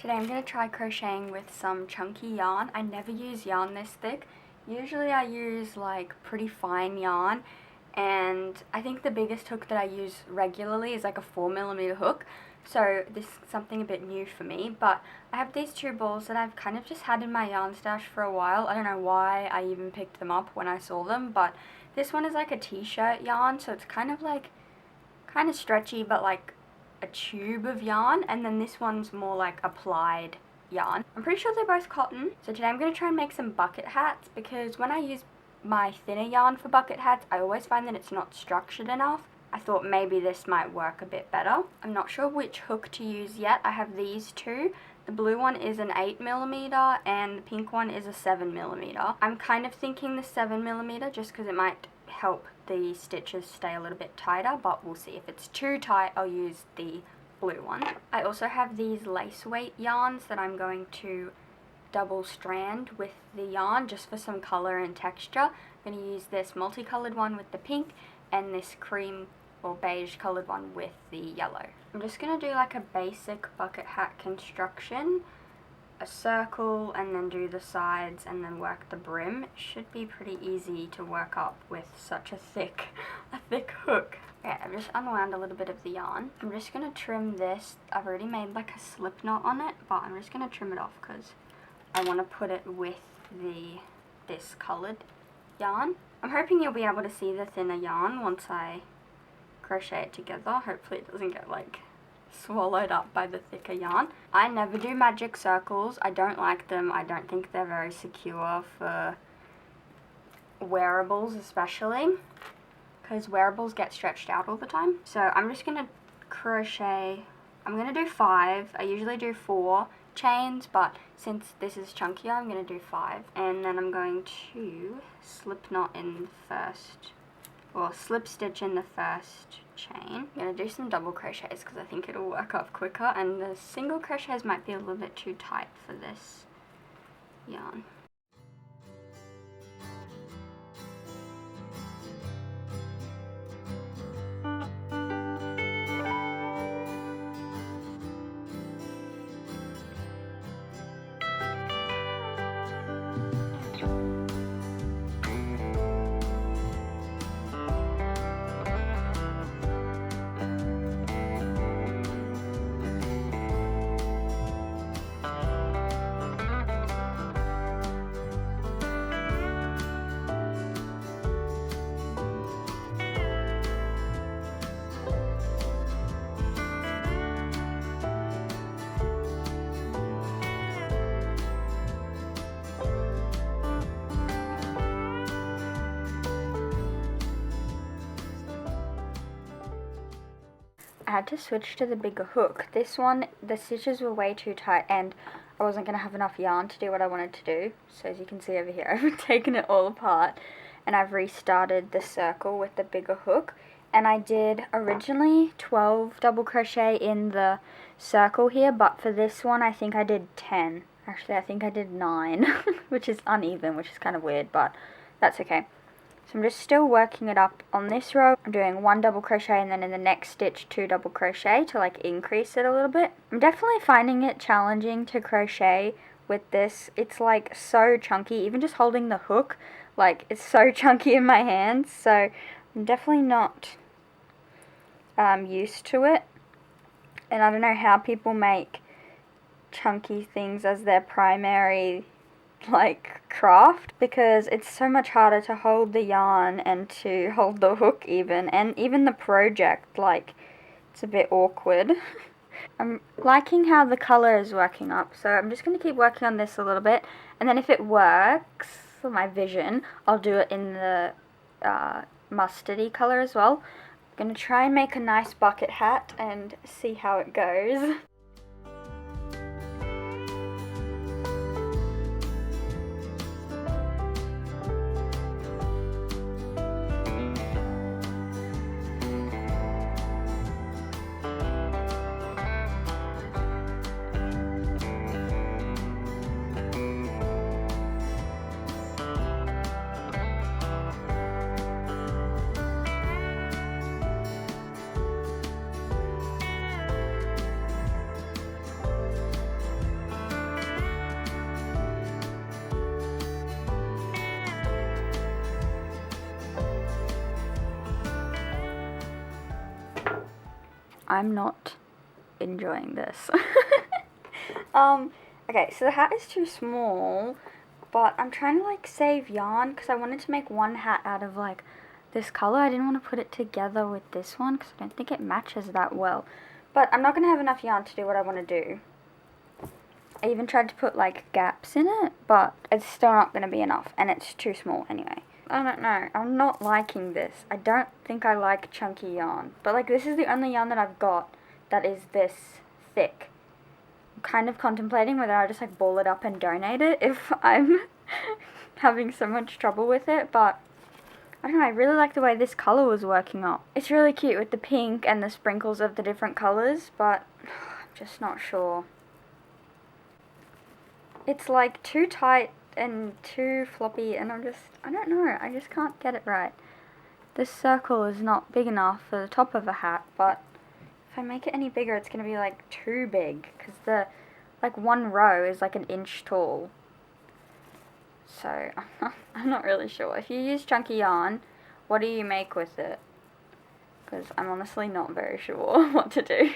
Today I'm going to try crocheting with some chunky yarn. I never use yarn this thick. Usually I use like pretty fine yarn, and I think the biggest hook that I use regularly is like a 4mm hook. So this is something a bit new for me, but I have these two balls that I've kind of just had in my yarn stash for a while. I don't know why I even picked them up when I saw them, but this one is like a t-shirt yarn, so it's kind of stretchy, but like a tube of yarn, and then this one's more like applied yarn. I'm pretty sure they're both cotton. So today I'm going to try and make some bucket hats, because when I use my thinner yarn for bucket hats, I always find that it's not structured enough. I thought maybe this might work a bit better. I'm not sure which hook to use yet. I have these two. The blue one is an 8mm and the pink one is a 7mm. I'm kind of thinking the 7mm just because it might help the stitches stay a little bit tighter, but we'll see. If it's too tight, I'll use the blue one. I also have these lace weight yarns that I'm going to double strand with the yarn just for some color and texture. I'm going to use this multicolored one with the pink and this cream or beige colored one with the yellow. I'm just going to do like a basic bucket hat construction, a circle, and then do the sides and then work the brim. It should be pretty easy to work up with such a thick hook. Okay, I've just unwound a little bit of the yarn. I'm just going to trim this. I've already made like a slip knot on it, but I'm just going to trim it off because I want to put it with this colored yarn. I'm hoping you'll be able to see the thinner yarn once I crochet it together. Hopefully it doesn't get like swallowed up by the thicker yarn. I never do magic circles. I don't like them. I don't think they're very secure for wearables, especially because wearables get stretched out all the time. So I'm just going to crochet. I'm going to do 5. I usually do 4 chains, but since this is chunkier, I'm going to do 5. And then I'm going to slip knot in the first, or slip stitch in the first chain. I'm going to do some double crochets because I think it'll work up quicker, and the single crochets might be a little bit too tight for this yarn. I had to switch to the bigger hook. This one, the stitches were way too tight and I wasn't going to have enough yarn to do what I wanted to do. So as you can see over here, I've taken it all apart and I've restarted the circle with the bigger hook. And I did originally 12 double crochet in the circle here, but for this one I think I did 10. Actually, I think I did 9, which is uneven, which is kind of weird, but that's okay. So I'm just still working it up on this row. I'm doing 1 double crochet and then in the next stitch 2 double crochet to like increase it a little bit. I'm definitely finding it challenging to crochet with this. It's like so chunky, even just holding the hook, like it's so chunky in my hands. So I'm definitely not used to it. And I don't know how people make chunky things as their primary like craft, because it's so much harder to hold the yarn and to hold the hook even, and even the project, like it's a bit awkward. I'm liking how the color is working up, so I'm just going to keep working on this a little bit, and then if it works for my vision, I'll do it in the mustardy color as well. I'm going to try and make a nice bucket hat and see how it goes. I'm not enjoying this. Okay, so the hat is too small, but I'm trying to like save yarn because I wanted to make one hat out of like this color. I didn't want to put it together with this one because I don't think it matches that well. But I'm not going to have enough yarn to do what I want to do. I even tried to put like gaps in it, but it's still not going to be enough, and it's too small anyway. I don't know, I'm not liking this. I don't think I like chunky yarn, but like this is the only yarn that I've got that is this thick. I'm kind of contemplating whether I just like ball it up and donate it if I'm having so much trouble with it, but I don't know, I really like the way this colour was working up. It's really cute with the pink and the sprinkles of the different colours, but I'm just not sure. It's like too tight and too floppy, and I don't know, I just can't get it right. This circle is not big enough for the top of a hat, but if I make it any bigger, it's going to be like too big, because the like one row is like an inch tall. So I'm not really sure. If you use chunky yarn, what do you make with it? Because I'm honestly not very sure what to do.